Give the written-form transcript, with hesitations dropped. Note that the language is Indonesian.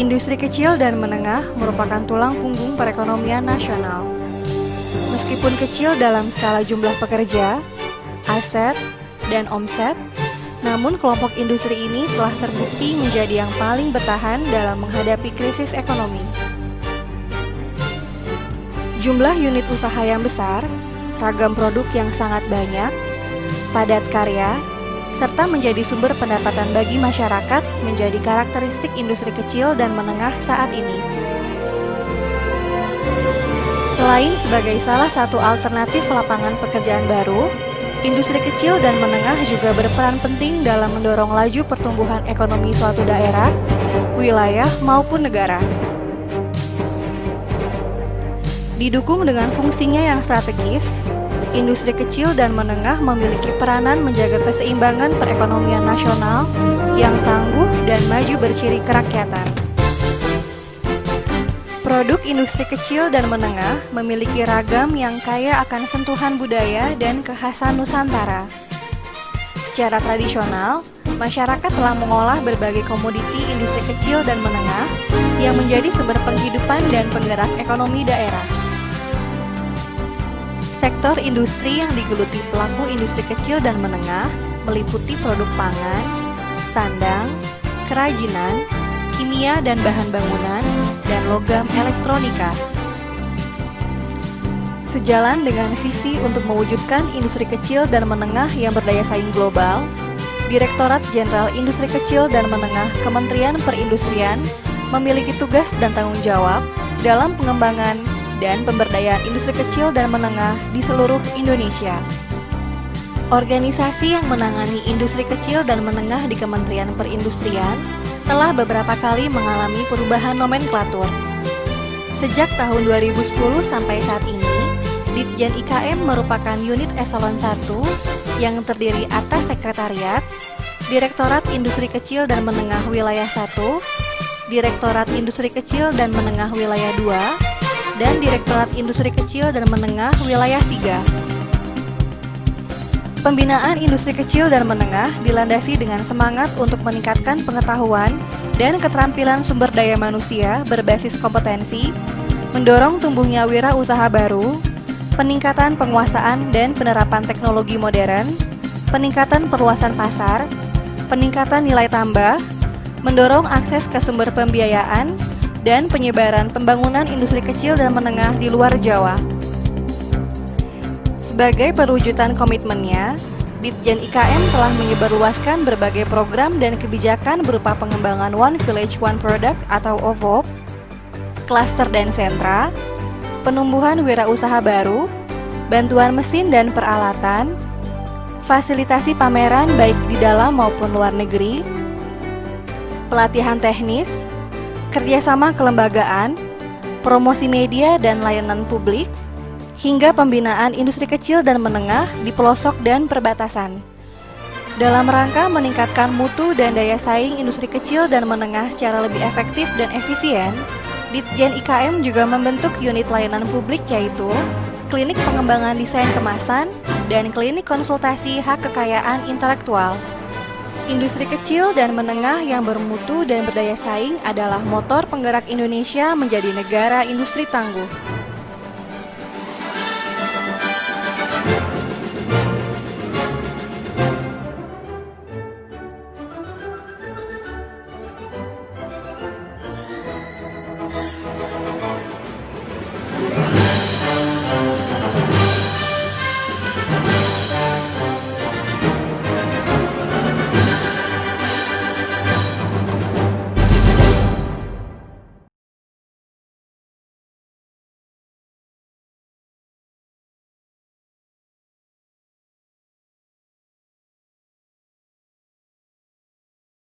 Industri kecil dan menengah merupakan tulang punggung perekonomian nasional. Meskipun kecil dalam skala jumlah pekerja, aset, dan omset, namun kelompok industri ini telah terbukti menjadi yang paling bertahan dalam menghadapi krisis ekonomi. Jumlah unit usaha yang besar, ragam produk yang sangat banyak, padat karya, serta menjadi sumber pendapatan bagi masyarakat menjadi karakteristik industri kecil dan menengah saat ini. Selain sebagai salah satu alternatif lapangan pekerjaan baru, industri kecil dan menengah juga berperan penting dalam mendorong laju pertumbuhan ekonomi suatu daerah, wilayah, maupun negara. Didukung dengan fungsinya yang strategis, industri kecil dan menengah memiliki peranan menjaga keseimbangan perekonomian nasional yang tangguh dan maju berciri kerakyatan. Produk industri kecil dan menengah memiliki ragam yang kaya akan sentuhan budaya dan kekhasan Nusantara. Secara tradisional, masyarakat telah mengolah berbagai komoditi industri kecil dan menengah yang menjadi sumber penghidupan dan penggerak ekonomi daerah. Sektor industri yang digeluti pelaku industri kecil dan menengah meliputi produk pangan, sandang, kerajinan, kimia dan bahan bangunan, dan logam elektronika. Sejalan dengan visi untuk mewujudkan industri kecil dan menengah yang berdaya saing global, Direktorat Jenderal Industri Kecil dan Menengah Kementerian Perindustrian memiliki tugas dan tanggung jawab dalam pengembangan dan pemberdayaan industri kecil dan menengah di seluruh Indonesia. Organisasi yang menangani industri kecil dan menengah di Kementerian Perindustrian telah beberapa kali mengalami perubahan nomenklatur. Sejak tahun 2010 sampai saat ini, Ditjen IKM merupakan unit eselon 1 yang terdiri atas Sekretariat, Direktorat Industri Kecil dan Menengah Wilayah 1, Direktorat Industri Kecil dan Menengah Wilayah 2, dan Direktorat Industri Kecil dan Menengah Wilayah 3. Pembinaan industri kecil dan menengah dilandasi dengan semangat untuk meningkatkan pengetahuan dan keterampilan sumber daya manusia berbasis kompetensi, mendorong tumbuhnya wirausaha baru, peningkatan penguasaan dan penerapan teknologi modern, peningkatan perluasan pasar, peningkatan nilai tambah, mendorong akses ke sumber pembiayaan, dan penyebaran pembangunan industri kecil dan menengah di luar Jawa. Sebagai perwujudan komitmennya, Ditjen IKM telah menyebarluaskan berbagai program dan kebijakan berupa pengembangan One Village One Product atau OVOP, klaster dan sentra, penumbuhan wirausaha baru, bantuan mesin dan peralatan, fasilitasi pameran baik di dalam maupun luar negeri, pelatihan teknis, kerjasama kelembagaan, promosi media dan layanan publik, hingga pembinaan industri kecil dan menengah di pelosok dan perbatasan. Dalam rangka meningkatkan mutu dan daya saing industri kecil dan menengah secara lebih efektif dan efisien, Ditjen IKM juga membentuk unit layanan publik yaitu Klinik Pengembangan Desain Kemasan dan Klinik Konsultasi Hak Kekayaan Intelektual. Industri kecil dan menengah yang bermutu dan berdaya saing adalah motor penggerak Indonesia menjadi negara industri tangguh.